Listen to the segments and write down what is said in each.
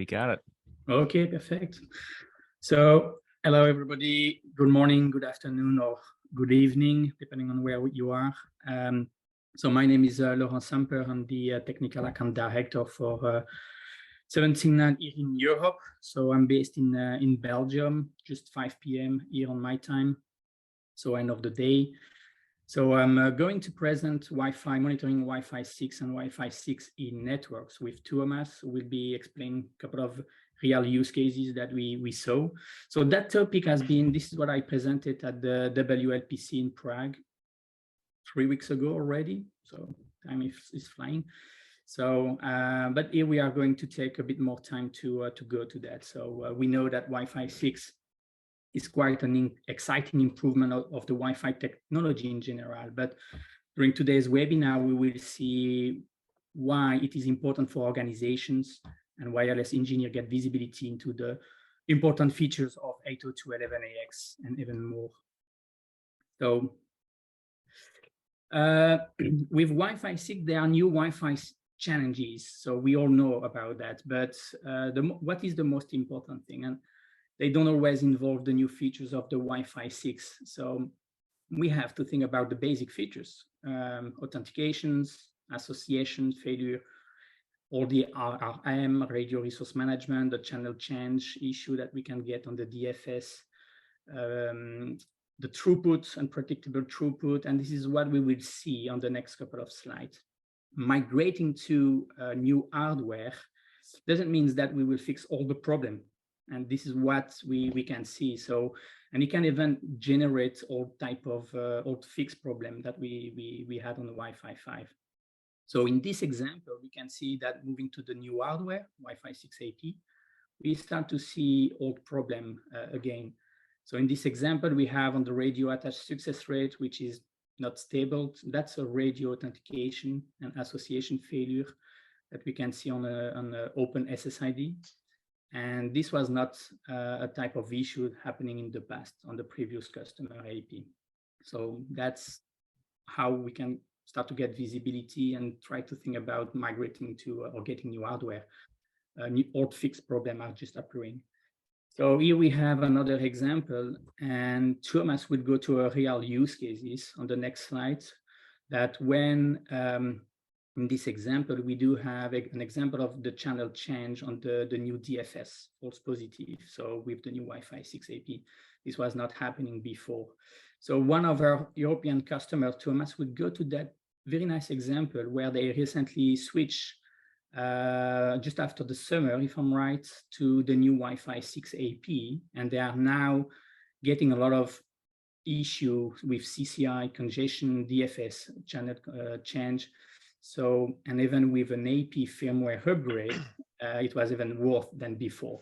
We got it. Okay, perfect. So hello, everybody. Good morning, good afternoon, or good evening, depending on where you are. So my name is Laurent Samper. I'm the Technical Account Director for 17 here in Europe. So I'm based in Belgium, just 5 p.m. here on my time. So end of the day. So I'm going to present Wi-Fi, monitoring Wi-Fi 6 and Wi-Fi 6E networks with Thomas, who will be explaining a couple of real use cases that we saw. So that topic has been, this is what I presented at the WLPC in Prague 3 weeks ago already. So time is flying. So, but here we are going to take a bit more time to go to that. So we know that Wi-Fi 6 is quite an exciting improvement of the Wi-Fi technology in general. But during today's webinar, we will see why it is important for organizations and wireless engineers get visibility into the important features of 802.11ax and even more. So with Wi-Fi 6, there are new Wi-Fi challenges. So we all know about that. But what is the most important thing? And they don't always involve the new features of the Wi-Fi 6. So we have to think about the basic features, authentications, association, failure, or the RRM, radio resource management, the channel change issue that we can get on the DFS, the throughput and predictable throughput. And this is what we will see on the next couple of slides. Migrating to new hardware doesn't mean that we will fix all the problem. And this is what we can see. So, and it can even generate all type of old fix problem that we had on the Wi-Fi 5. So in this example, we can see that moving to the new hardware, Wi-Fi 6 AP, we start to see old problem again. So in this example, we have on the radio attached success rate, which is not stable. That's a radio authentication and association failure that we can see on a open SSID. And this was not a type of issue happening in the past on the previous customer AP. So that's how we can start to get visibility and try to think about migrating to or getting new hardware. New old fixed problem are just appearing. So here we have another example, and Thomas will go to a real use cases on the next slide. That when in this example, we do have an example of the channel change on the new DFS, false positive. So with the new Wi-Fi 6 AP, this was not happening before. So one of our European customers, Thomas, would go to that very nice example where they recently switched just after the summer, if I'm right, to the new Wi-Fi 6 AP. And they are now getting a lot of issue with CCI, congestion, DFS, channel change. So, and even with an AP firmware upgrade, it was even worse than before.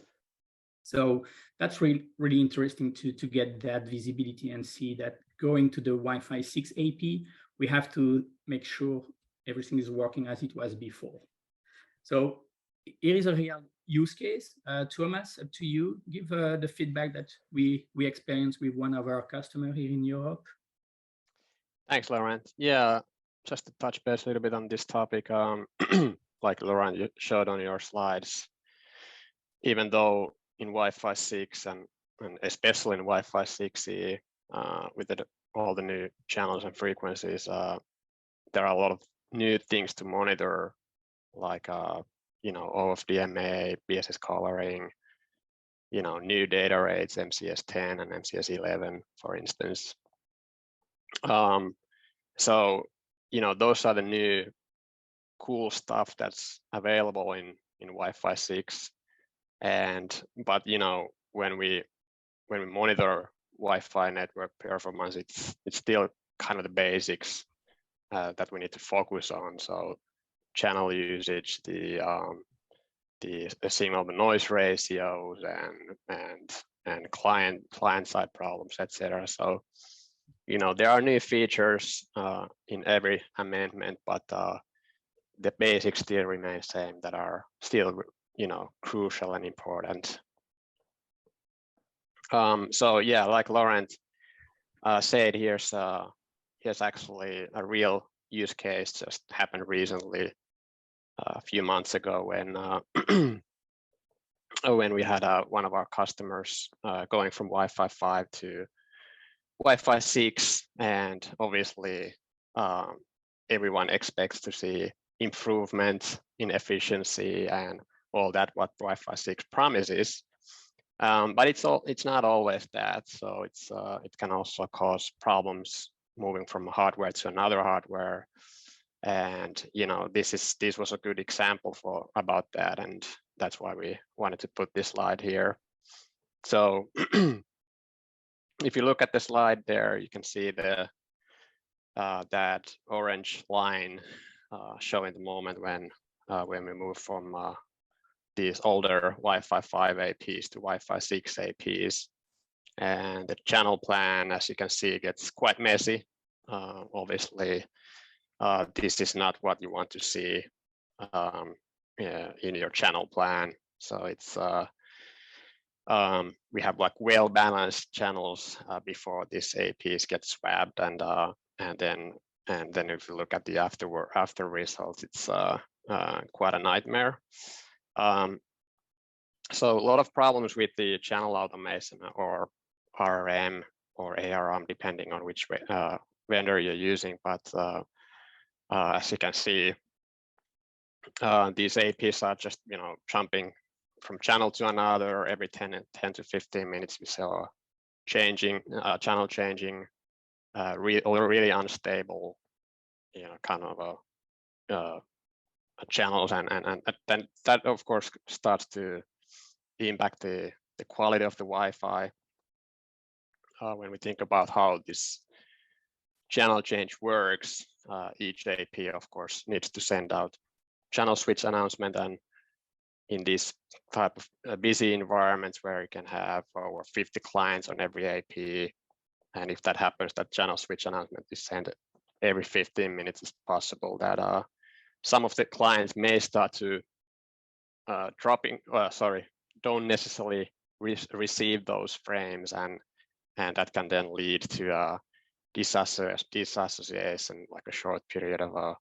So that's really interesting to get that visibility and see that going to the Wi-Fi 6 AP, we have to make sure everything is working as it was before. So here is a real use case. Thomas, up to you. Give the feedback that we experienced with one of our customers here in Europe. Thanks, Laurent. Yeah. Just to touch base a little bit on this topic, like Laurent you showed on your slides, even though in Wi-Fi 6 and especially in Wi-Fi 6E, with all the new channels and frequencies, there are a lot of new things to monitor, like OFDMA, BSS coloring, new data rates, MCS 10 and MCS 11, for instance. So those are the new cool stuff that's available in Wi-Fi 6. But when we monitor Wi-Fi network performance, it's still kind of the basics that we need to focus on. So channel usage, the signal to noise ratios, and client side problems, etc. So there are new features in every amendment, but the basics still remain same that are still crucial and important. So yeah, like Laurent said, here's actually a real use case just happened recently, a few months ago, when when we had one of our customers going from Wi-Fi 5 to Wi-Fi 6, and obviously everyone expects to see improvement in efficiency and all that what Wi-Fi 6 promises. But it's not always that. So it can also cause problems moving from hardware to another hardware. And this was a good example about that, and that's why we wanted to put this slide here. So if you look at the slide there, you can see that orange line showing the moment when we move from these older Wi-Fi 5 APs to Wi-Fi 6 APs. And the channel plan, as you can see, gets quite messy. Obviously, this is not what you want to see in your channel plan. So it's we have like well-balanced channels before this APs get swapped, and then if you look at the after results, it's quite a nightmare. So a lot of problems with the channel automation or RRM or ARM, depending on which vendor you're using. But as you can see, these APs are just jumping from channel to another every 10 to 15 minutes. We saw channel changing, really unstable, kind of channels, and then that of course starts to impact the quality of the Wi-Fi. When we think about how this channel change works, each AP of course needs to send out channel switch announcement, and in this type of busy environments where you can have over 50 clients on every AP, and if that happens, that channel switch announcement is sent every 15 minutes, it's possible that some of the clients may start to don't necessarily receive those frames, and that can then lead to disassociation, like a short period of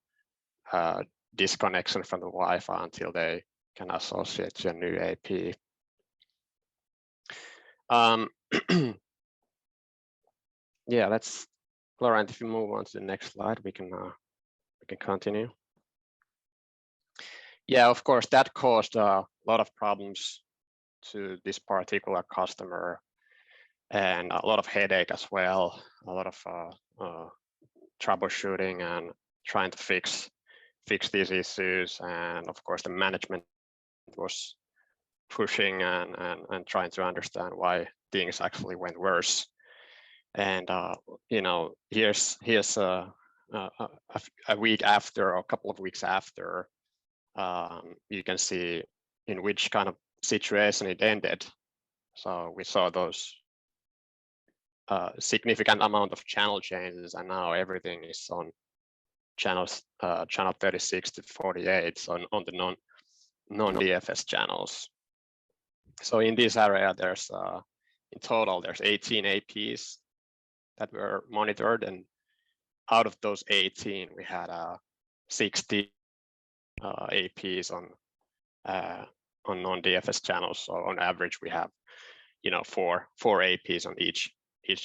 disconnection from the Wi-Fi until they can associate to a new AP. Yeah, Laurent, if you move on to the next slide, we can continue. Yeah, of course, that caused a lot of problems to this particular customer, and a lot of headache as well, a lot of troubleshooting and trying to fix these issues. And of course, the management was pushing and trying to understand why things actually went worse. And here's a week after, or a couple of weeks after, you can see in which kind of situation it ended. So we saw those significant amount of channel changes, and now everything is on channels channel 36 to 48, so on the non-DFS channels. So in this area, there's in total there's 18 APs that were monitored, and out of those 18, we had 60 APs on non-DFS channels. So on average, we have four APs on each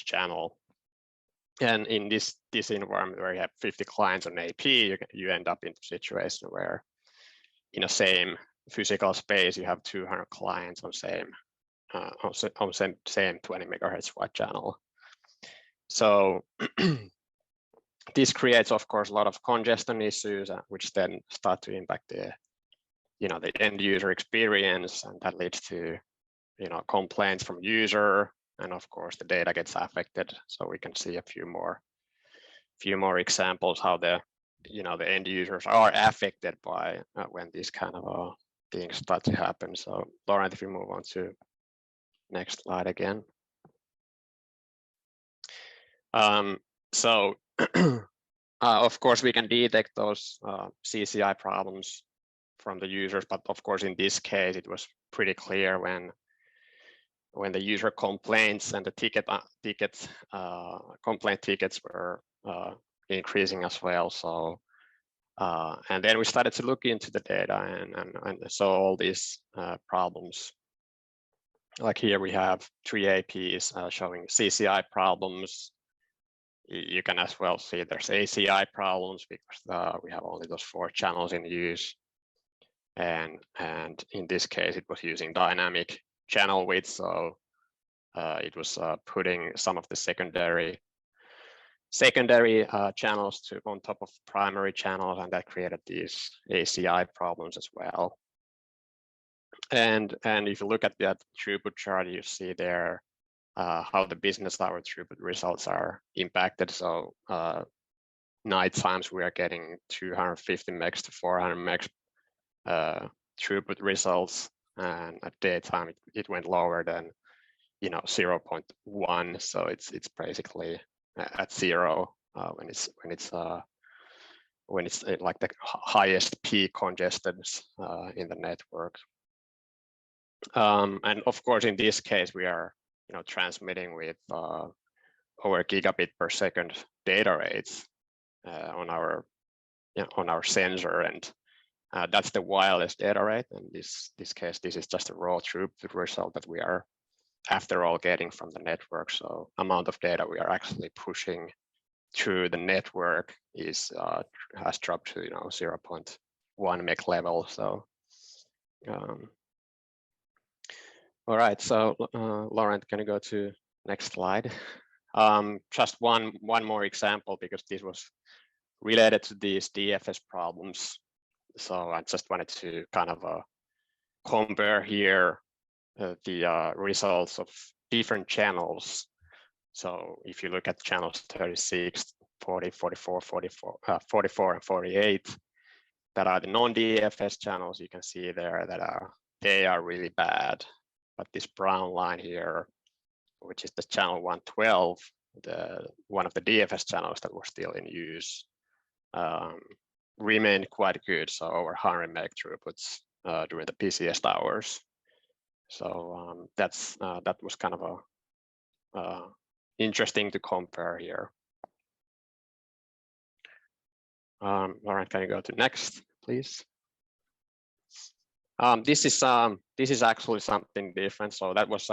channel. And in this environment where you have 50 clients on AP, you end up in a situation where in a same physical space you have 200 clients on same 20 megahertz wide channel. So this creates, of course, a lot of congestion issues, which then start to impact the end user experience, and that leads to complaints from user, and of course the data gets affected. So we can see a few more examples how the end users are affected by when these kind of things start to happen. So Laurent, if you move on to next slide again. So of course we can detect those CCI problems from the users, but of course in this case it was pretty clear when the user complaints and the complaint tickets were increasing as well. So and then we started to look into the data and saw all these problems like here we have 3 APs showing CCI problems. You can as well see there's ACI problems because we have only those 4 channels in use. And in this case, it was using dynamic channel width. So it was putting some of the secondary channels on top of primary channels, and that created these ACI problems as well. And if you look at that throughput chart, you see there how the business hour throughput results are impacted. So night times we are getting 250 megs to 400 megs throughput results, and at daytime it went lower than 0.1. So it's basically at 0 when it's like the highest peak congested in the network. And of course, in this case, we are transmitting with over gigabit per second data rates on our sensor, and that's the wireless data rate. In this case, this is just a raw throughput result that we are after all getting from the network. So amount of data we are actually pushing through the network has dropped to 0.1 meg level. So all right, so Laurent, can you go to next slide? Just one more example, because this was related to these DFS problems. So I just wanted to kind of compare here the results of different channels. So if you look at channels 36, 40, 44, 44, and 48, that are the non-DFS channels, you can see there that they are really bad. But this brown line here, which is the channel 112, one of the DFS channels that were still in use, remained quite good. So over 100 meg throughputs during the busiest hours. So that was kind of a interesting to compare here. Laurent, can you go to next, please? This is actually something different. So that was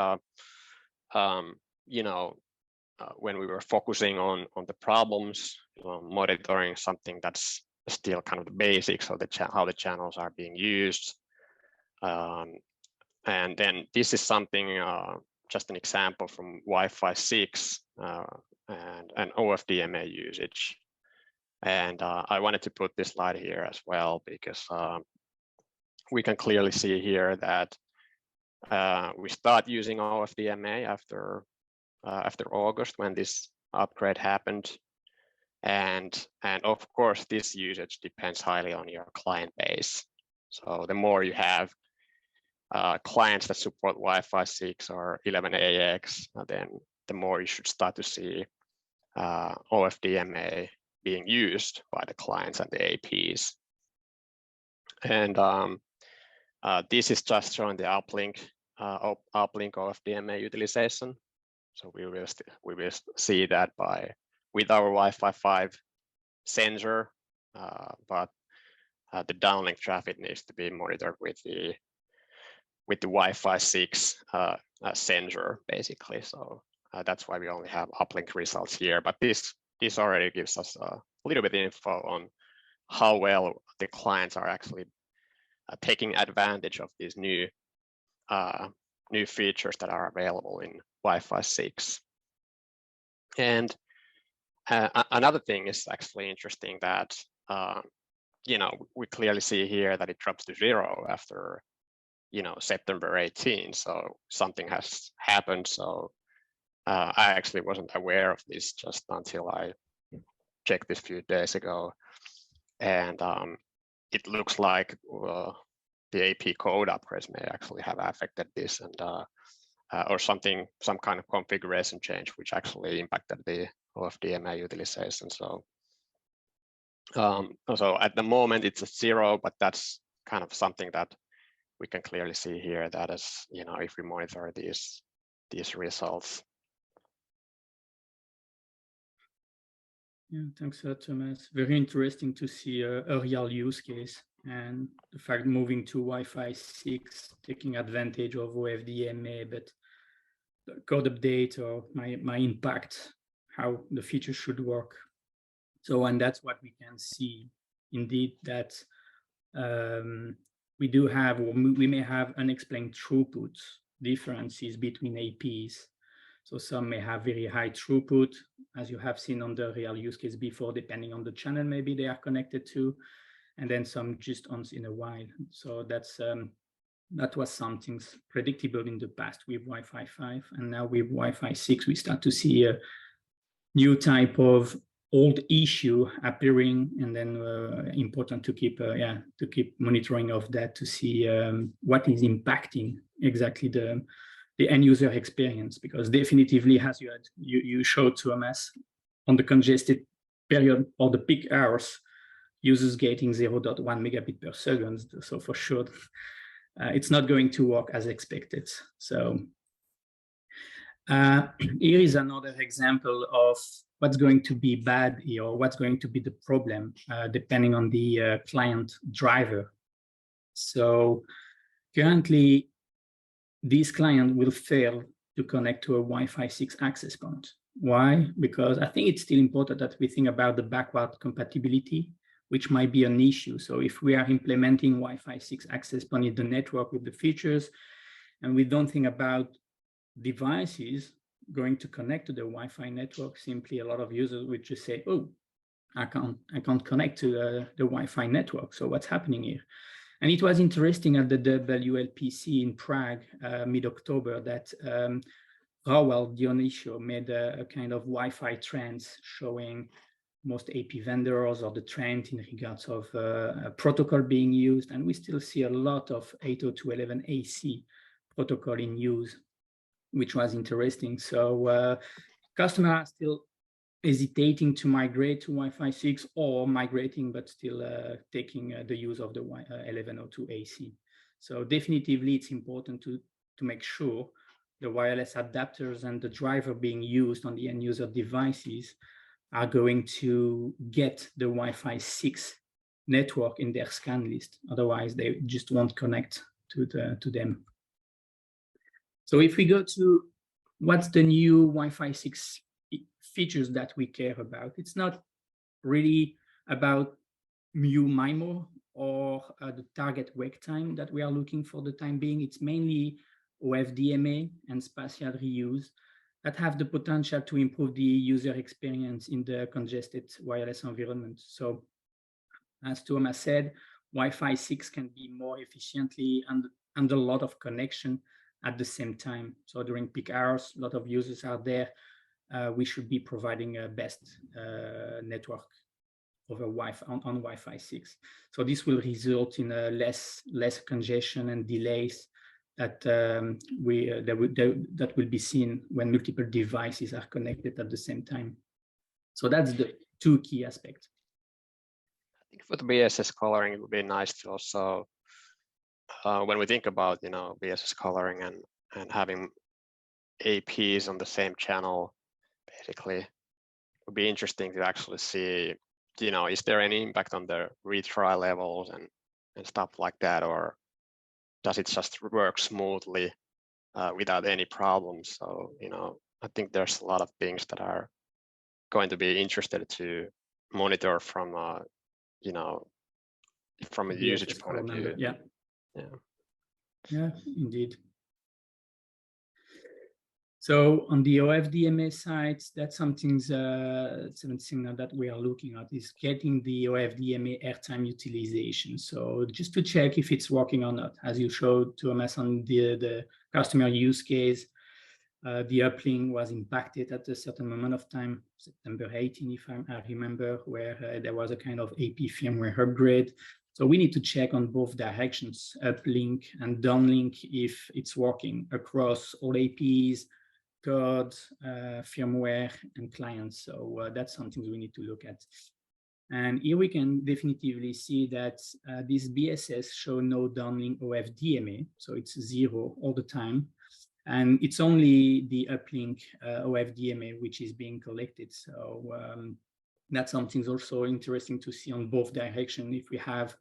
when we were focusing on the problems, monitoring something that's still kind of the basics of how the channels are being used. And then this is something, just an example from Wi-Fi 6 and OFDMA usage. And I wanted to put this slide here as well, because we can clearly see here that we start using OFDMA after August, when this upgrade happened. And of course, this usage depends highly on your client base. So the more you have clients that support Wi-Fi 6 or 11AX, then the more you should start to see OFDMA being used by the clients and the APs. And this is just showing the uplink OFDMA utilization. So we will see that with our Wi-Fi 5 sensor, but the downlink traffic needs to be monitored with the Wi-Fi 6 sensor, basically. So that's why we only have uplink results here. But this already gives us a little bit of info on how well the clients are actually taking advantage of these new features that are available in Wi-Fi 6. And another thing is actually interesting that we clearly see here that it drops to 0 after September 18. So something has happened. So I actually wasn't aware of this just until I checked this a few days ago, and it looks like the AP code upgrades may actually have affected this, and or some kind of configuration change which actually impacted the OFDMA utilization. So at the moment it's at 0, but that's kind of something that we can clearly see here, that is, if we monitor these results. Yeah, thanks a lot, Thomas. Very interesting to see a real use case. and the fact moving to Wi-Fi 6, taking advantage of OFDMA, but the code update or my impact, how the feature should work. So, and that's what we can see indeed, that we do have, or we may have unexplained throughput differences between APs. So some may have very high throughput, as you have seen on the real use case before, depending on the channel maybe they are connected to, and then some just once in a while. So that's that was something predictable in the past with Wi-Fi 5, and now with Wi-Fi 6, we start to see a new type of old issue appearing, and then important to keep monitoring of that to see what is impacting exactly the end user experience, because definitively, as you showed to us on the congested period or the peak hours, users getting 0.1 megabit per second. So for sure, it's not going to work as expected. So here is another example of what's going to be bad here, or what's going to be the problem, depending on the client driver. So currently, this client will fail to connect to a Wi-Fi 6 access point. Why? Because I think it's still important that we think about the backward compatibility, which might be an issue. So if we are implementing Wi-Fi 6 access point in the network with the features, and we don't think about devices going to connect to the Wi-Fi network, simply a lot of users would just say, oh, I can't connect to the Wi-Fi network. So what's happening here? And it was interesting at the WLPC in Prague, mid-October, that Raoul Dionisio made a kind of Wi-Fi trends showing most AP vendors or the trend in regards of a protocol being used. And we still see a lot of 802.11ac protocol in use, which was interesting. So customers are still hesitating to migrate to Wi-Fi 6, or migrating but still taking the use of the 1102AC. So definitively, it's important to make sure the wireless adapters and the driver being used on the end user devices are going to get the Wi-Fi 6 network in their scan list. Otherwise, they just won't connect to them. So if we go to what's the new Wi-Fi 6 features that we care about, it's not really about mu MIMO or the target wake time that we are looking for the time being. It's mainly OFDMA and spatial reuse that have the potential to improve the user experience in the congested wireless environment. So as Thomas said, Wi-Fi 6 can be more efficiently under a lot of connection at the same time. So during peak hours, a lot of users are there. We should be providing a best network over Wi-Fi on Wi-Fi 6. So this will result in less congestion and delays that that will be seen when multiple devices are connected at the same time. So that's the two key aspects. I think for the BSS coloring, it would be nice to also, when we think about BSS coloring and having APs on the same channel, basically, it would be interesting to actually see, is there any impact on the retry levels and stuff like that, or does it just work smoothly without any problems? So, I think there's a lot of things that are going to be interested to monitor from, from a usage point of view. Yeah, indeed. So on the OFDMA side, that's something that we are looking at, is getting the OFDMA airtime utilization. So just to check if it's working or not, as you showed to us on the customer use case, the uplink was impacted at a certain moment of time, September 18, if I remember, where there was a kind of AP firmware upgrade. So we need to check on both directions, uplink and downlink, if it's working across all APs, code, firmware, and clients. So that's something we need to look at. And here we can definitively see that this BSS show no downlink OFDMA, so it's 0 all the time. And it's only the uplink OFDMA which is being collected. So that's something also interesting to see on both directions. If we have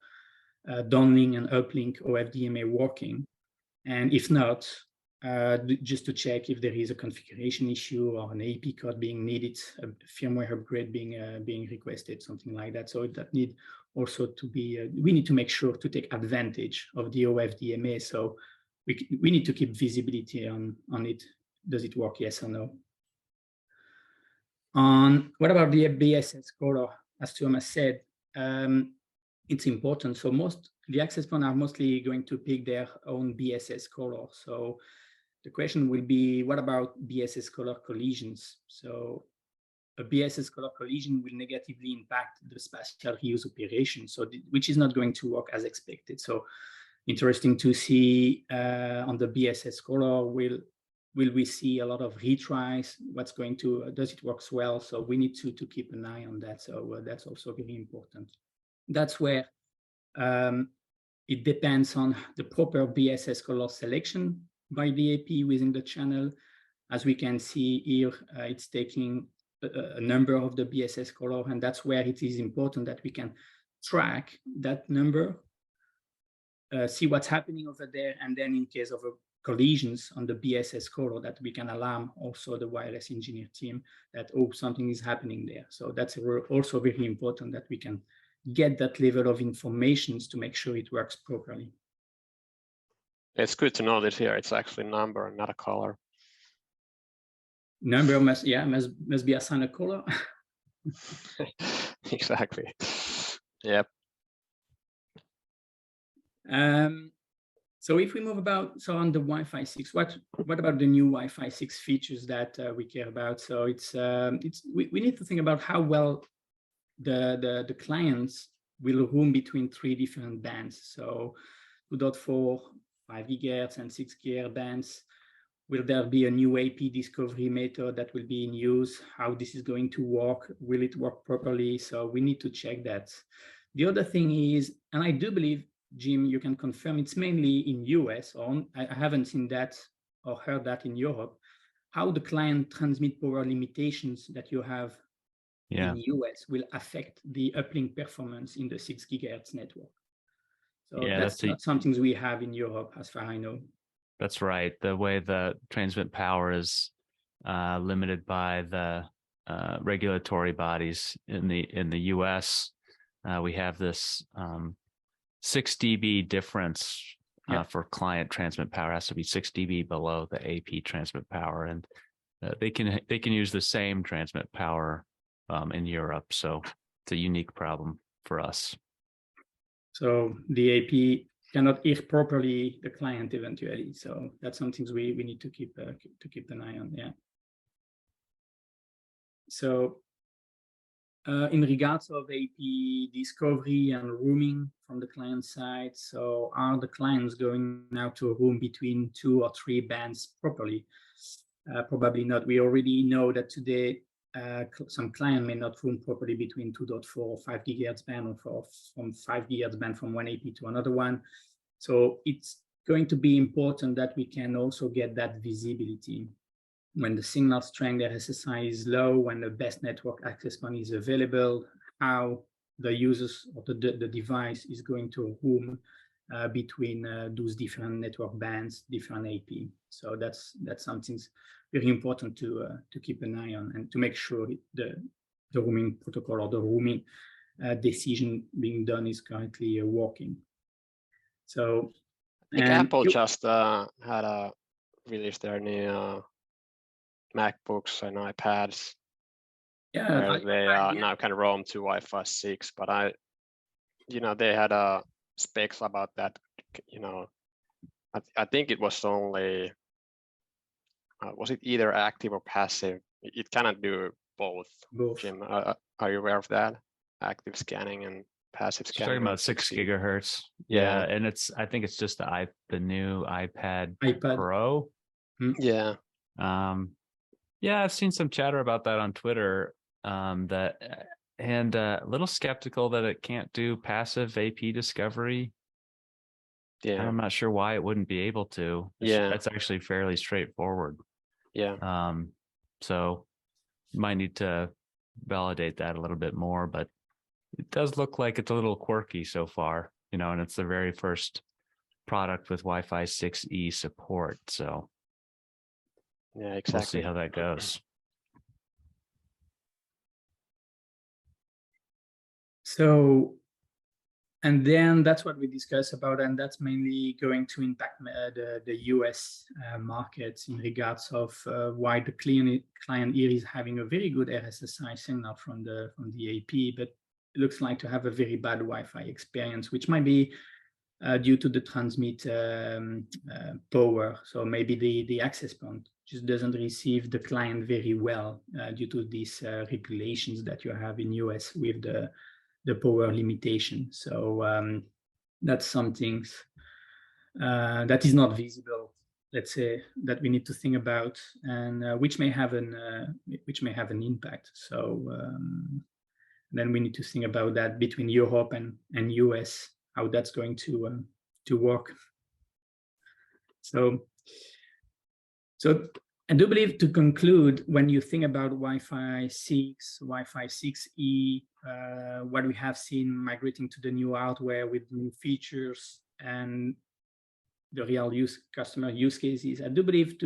downlink and uplink OFDMA working. And if not, just to check if there is a configuration issue or an AP code being needed, a firmware upgrade being requested, something like that. So that need also to be, we need to make sure to take advantage of the OFDMA. So we need to keep visibility on it. Does it work, yes or no? What about the BSS color? As Thomas said, it's important. So the access points are mostly going to pick their own BSS color. So the question will be, what about BSS color collisions? So a BSS color collision will negatively impact the spatial reuse operation, which is not going to work as expected. So interesting to see on the BSS color, will we see a lot of retries? What's going to, does it work well? So we need to keep an eye on that. So that's also very important. That's where it depends on the proper BSS color selection by the AP within the channel. As we can see here, it's taking a number of the BSS color, and that's where it is important that we can track that number, see what's happening over there, and then in case of collisions on the BSS color, that we can alarm also the wireless engineer team that, oh, something is happening there. So that's also very important that we can get that level of information to make sure it works properly. It's good to know that here it's actually a number and not a color. Number must be assigned a color. Exactly. Yep. So if we move on the Wi-Fi 6, what about the new Wi-Fi 6 features that we care about? So we need to think about how well the clients will roam between 3 different bands. So 2.4, 5 gigahertz and 6 gigahertz bands. Will there be a new AP discovery method that will be in use? How this is going to work? Will it work properly? So we need to check that. The other thing is, and I do believe, Jim, you can confirm it's mainly in US, or I haven't seen that or heard that in Europe, how the client transmit power limitations that you have in US will affect the uplink performance in the 6 gigahertz network. So that's not something we have in Europe, as far as I know. That's right. The way the transmit power is limited by the regulatory bodies in the US, we have this 6 dB difference for client transmit power. It has to be 6 dB below the AP transmit power, and they can use the same transmit power in Europe. So it's a unique problem for us. So the AP cannot hear properly the client eventually. So that's something we need to keep an eye on. Yeah. So in regards of AP discovery and roaming from the client side, so are the clients going now to roam between 2 or 3 bands properly? Probably not. We already know that today some client may not roam properly between 2.4 or 5 gigahertz band, or from 5 gigahertz band from one AP to another one. So it's going to be important that we can also get that visibility when the signal strength, the SSI is low, when the best network access point is available, how the users or the device is going to roam between those different network bands, different AP. So that's something very important to keep an eye on, and to make sure the roaming protocol or the roaming decision being done is currently working. So I think Apple just had released their new MacBooks and iPads. Yeah, they now can roam to Wi-Fi 6, but they had specs about that. I think it was only was it either active or passive? It cannot do both. Jim, are you aware of that? Active scanning and passive scanning. You're talking about 6 gigahertz. Yeah, and I think it's just the new iPad Pro. Yeah. Yeah, I've seen some chatter about that on Twitter. And a little skeptical that it can't do passive AP discovery. Yeah, I'm not sure why it wouldn't be able to. That's actually fairly straightforward. Yeah. So you might need to validate that a little bit more, but it does look like it's a little quirky so far. and it's the very first product with Wi-Fi 6E support. So Yeah, we'll see exactly. how that goes. So, and then that's what we discussed about, and that's mainly going to impact the US markets in regards of why the client here is having a very good RSSI signal from the AP, but it looks like to have a very bad Wi-Fi experience, which might be due to the transmit power. So maybe the access point just doesn't receive the client very well due to these regulations that you have in US with the power limitation. So that's something that is not visible, let's say, that we need to think about, and which may have an impact. So then we need to think about that between Europe and US, how that's going to work. So I do believe, to conclude, when you think about Wi-Fi 6, Wi-Fi 6E, what we have seen migrating to the new hardware with new features and the real customer use cases, I do believe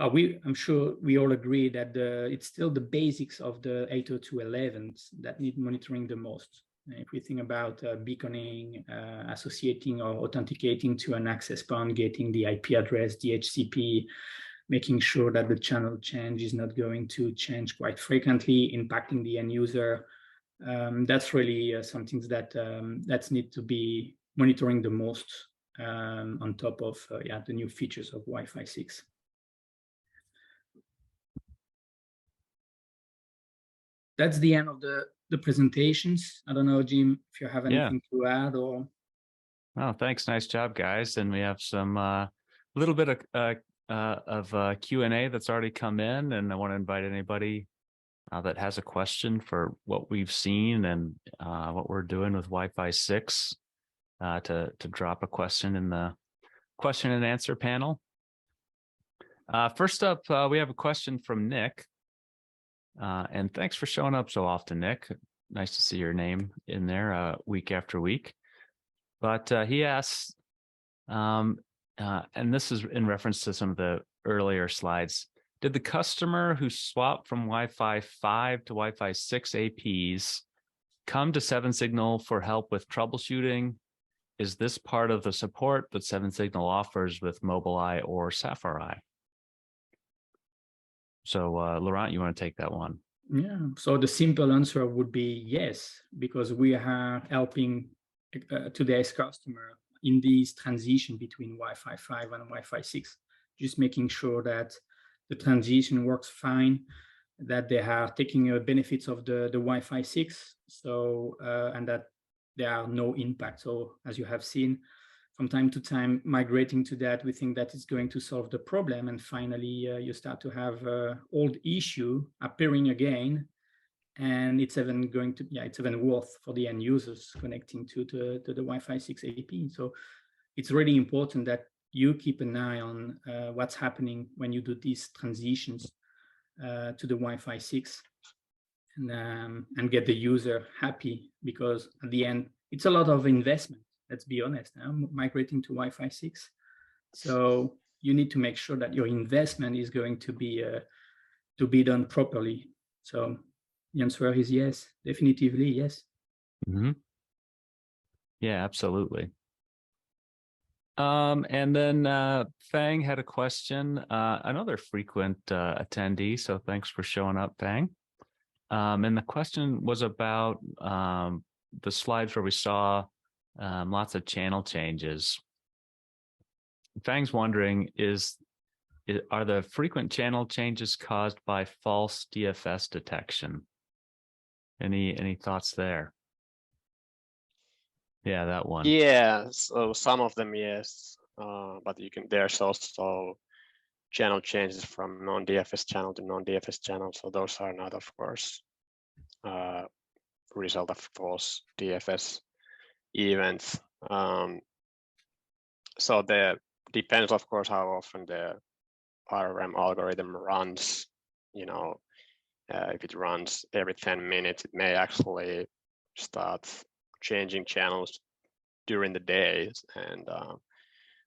I'm sure we all agree that it's still the basics of the 802.11s that need monitoring the most. If we think about beaconing, associating or authenticating to an access point, getting the IP address, DHCP, making sure that the channel change is not going to change quite frequently, impacting the end user. That's really some things that need to be monitoring the most on top of the new features of Wi-Fi 6. That's the end of the presentations. I don't know, Jim, if you have anything to add or. Oh, thanks. Nice job, guys. And we have some little bit of Q&A that's already come in, and I want to invite anybody that has a question for what we've seen and what we're doing with Wi-Fi 6 to drop a question in the question and answer panel. First up, we have a question from Nick. And thanks for showing up so often, Nick. Nice to see your name in there week after week. But he asks, and this is in reference to some of the earlier slides, did the customer who swapped from Wi-Fi 5 to Wi-Fi 6 APs come to 7Signal for help with troubleshooting? Is this part of the support that 7Signal offers with Mobileye or Sapphire? So, Laurent, you want to take that one? Yeah, so the simple answer would be yes, because we are helping today's customer in this transition between Wi-Fi 5 and Wi-Fi 6, just making sure that the transition works fine, that they are taking benefits of the Wi-Fi 6, so and that there are no impacts. So as you have seen, from time to time, migrating to that, we think that it's going to solve the problem. And finally, you start to have old issue appearing again. And it's even going to, it's even worth for the end users connecting to the Wi-Fi 6 AP. So it's really important that you keep an eye on what's happening when you do these transitions to the Wi-Fi 6 and get the user happy, because at the end, it's a lot of investment. Let's be honest, migrating to Wi-Fi 6. So you need to make sure that your investment is going to be done properly. So the answer is yes, definitively yes. Mm-hmm. Yeah, absolutely. And then Fang had a question, another frequent attendee. So thanks for showing up, Fang. And the question was about the slides where we saw lots of channel changes. Fang's wondering, are the frequent channel changes caused by false DFS detection? Any thoughts there? Yeah, that one. Yeah, so some of them, yes, but there's also channel changes from non-DFS channel to non-DFS channel. So those are not, of course, result of false DFS events. So depends, of course, how often the RRM algorithm runs. If it runs every 10 minutes, it may actually start changing channels during the day, and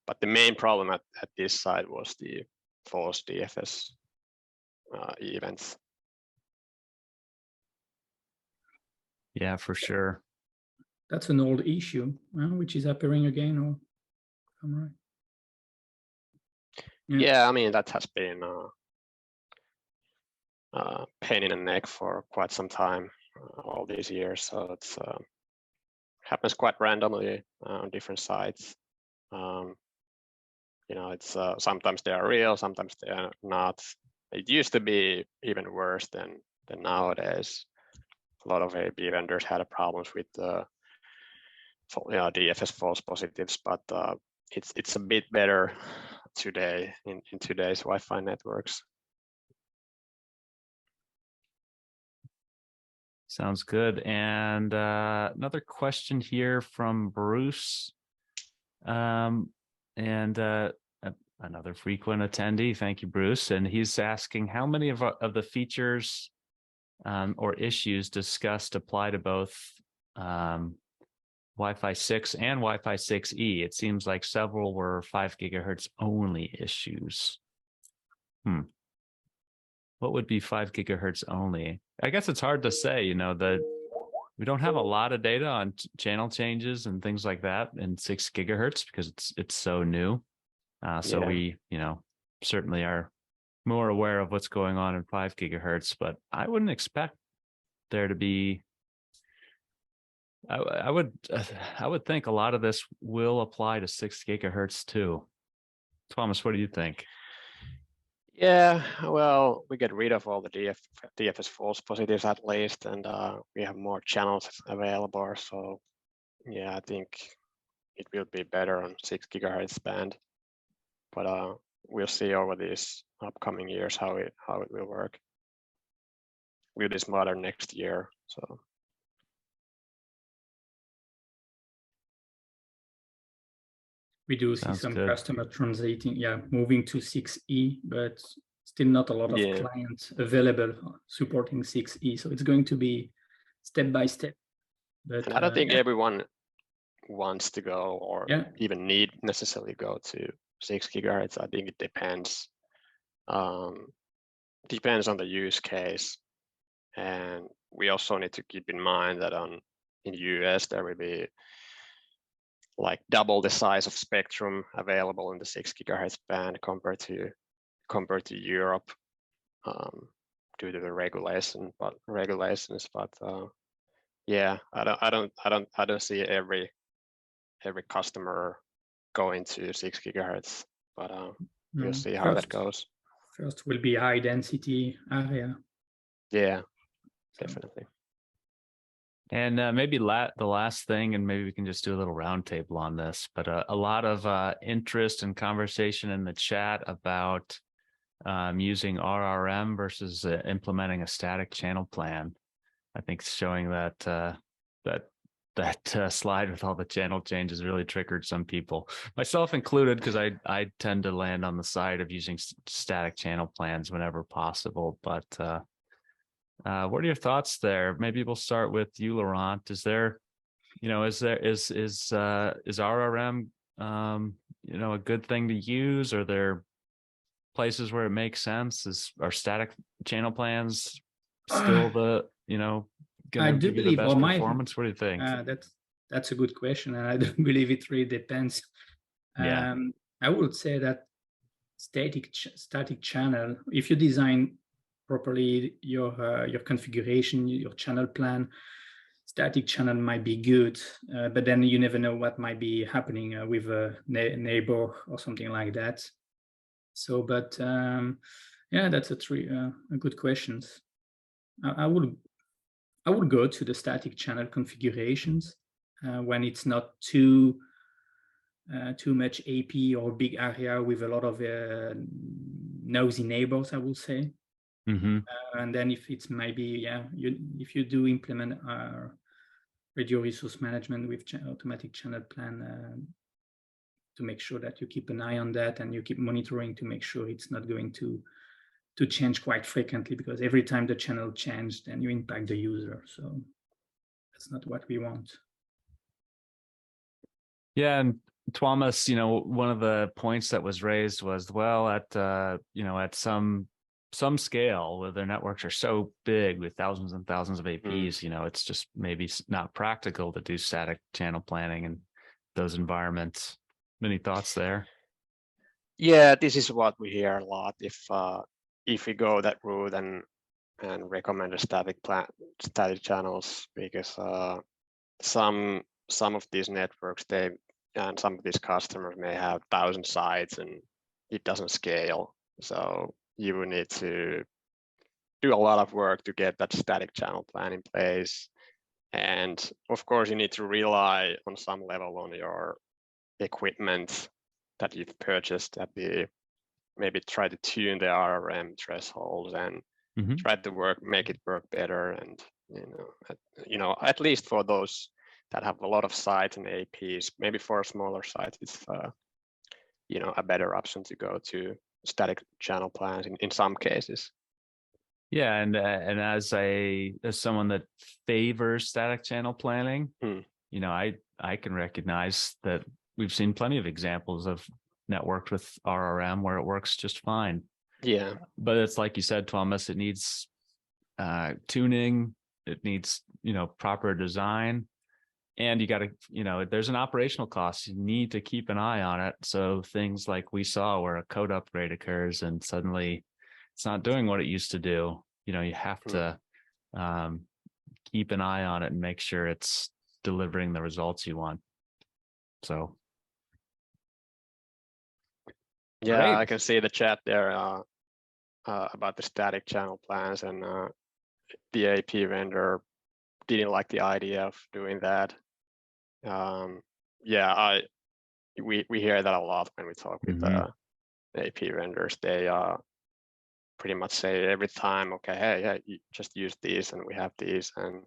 but the main problem at this site was the false DFS events. Yeah, for sure. That's an old issue, which is appearing again, or I'm right. Yeah, I mean, that has been pain in the neck for quite some time, all these years. So it's happens quite randomly on different sites. You know, it's sometimes they are real, sometimes they are not. It used to be even worse than nowadays. A lot of AB vendors had problems with DFS false positives, but it's a bit better today in today's Wi-Fi networks. Sounds good. And another question here from Bruce, and another frequent attendee. Thank you, Bruce. And he's asking how many of the features or issues discussed apply to both Wi-Fi 6 and Wi-Fi 6E. It seems like several were 5 gigahertz only issues. What would be 5 gigahertz only? I guess it's hard to say, you know, that we don't have a lot of data on channel changes and things like that in 6 gigahertz because it's so new. So we, you know, certainly are more aware of what's going on in 5 gigahertz, but I wouldn't expect there to be. I would think a lot of this will apply to 6 gigahertz too. Thomas, what do you think? Yeah, well, we get rid of all the DFS false positives at least, and we have more channels available. So yeah, I think it will be better on 6 gigahertz band, but we'll see over these upcoming years how it will work. We'll be smarter next year. So we do see some customer transiting, moving to 6E, but still not a lot of clients available supporting 6E. So it's going to be step by step. But and I don't think everyone wants to go or even need necessarily go to 6 gigahertz. I think it depends. Depends on the use case. And we also need to keep in mind that in the US, there will be like double the size of spectrum available in the 6 gigahertz band compared to Europe due to the regulations. But yeah, I don't see every customer going to 6 gigahertz, but we'll see how that goes. First will be high density area. Yeah, definitely. And maybe the last thing, and maybe we can just do a little roundtable on this, but a lot of interest and conversation in the chat about using RRM versus implementing a static channel plan. I think showing that slide with all the channel changes really triggered some people, myself included, because I tend to land on the side of using static channel plans whenever possible. But what are your thoughts there? Maybe we'll start with you, Laurent. Is there, you know, is RRM, you know, a good thing to use? Are there places where it makes sense? Are static channel plans still the, you know, I do believe the best performance? What do you think? That's a good question, and I do believe it really depends. Yeah. I would say that static channel, if you design properly your configuration, your channel plan, static channel might be good, but then you never know what might be happening with a neighbor or something like that. So, but yeah, that's a good questions. I would go to the static channel configurations when it's not too much AP or big area with a lot of nosy neighbors, I would say. Mm-hmm. And then if it's maybe, if you do implement radio resource management with automatic channel plan, to make sure that you keep an eye on that and you keep monitoring to make sure it's not going to change quite frequently, because every time the channel changed, then you impact the user. So that's not what we want. Yeah, and Thomas, one of the points that was raised was, well, at at some scale where their networks are so big with thousands and thousands of APs, it's just maybe not practical to do static channel planning in those environments. Any thoughts there? Yeah, this is what we hear a lot. If we go that route and recommend a static channels, because some of these networks and some of these customers may have 1,000 sites and it doesn't scale. So you will need to do a lot of work to get that static channel plan in place. And of course, you need to rely on some level on your equipment that you've purchased at maybe try to tune the RRM thresholds and try to make it work better. And at least for those that have a lot of sites and APs, maybe for a smaller site, it's a better option to go to static channel plans in some cases. Yeah, and as someone that favors static channel planning, I can recognize that we've seen plenty of examples of networked with RRM where it works just fine. Yeah, but it's like you said, Thomas, it needs tuning, it needs proper design, and you got to there's an operational cost. You need to keep an eye on it. So things like we saw where a code upgrade occurs and suddenly it's not doing what it used to do. You have to keep an eye on it and make sure it's delivering the results you want. So yeah, great. I can see the chat there about the static channel plans, and the AP vendor didn't like the idea of doing that. Yeah, we hear that a lot when we talk with AP vendors. They pretty much say every time, okay, hey, you just use these, and we have these, and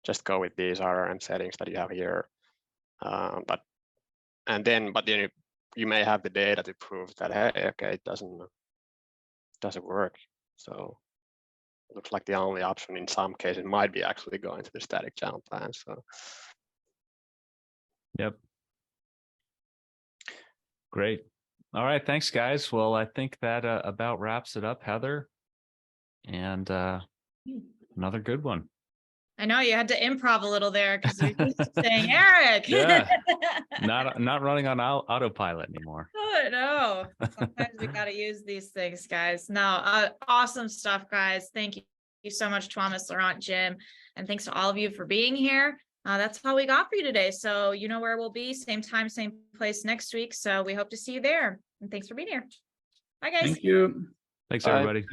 just go with these RRM settings that you have here. But then you may have the data to prove that, hey, okay, it doesn't work. So it looks like the only option in some cases might be actually going to the static channel plan. So yep. Great. All right, thanks guys. Well, I think that about wraps it up, Heather, and another good one. I know you had to improv a little there because you're used to saying Eric. Yeah, not running on autopilot anymore. Oh, no. Sometimes we got to use these things, guys. No, awesome stuff, guys. Thank you so much, Thomas, Laurent, Jim, and thanks to all of you for being here. That's all we got for you today. So you know where we'll be, same time, same place next week. So we hope to see you there. And thanks for being here. Bye, guys. Thank you. Thanks, Bye. everybody.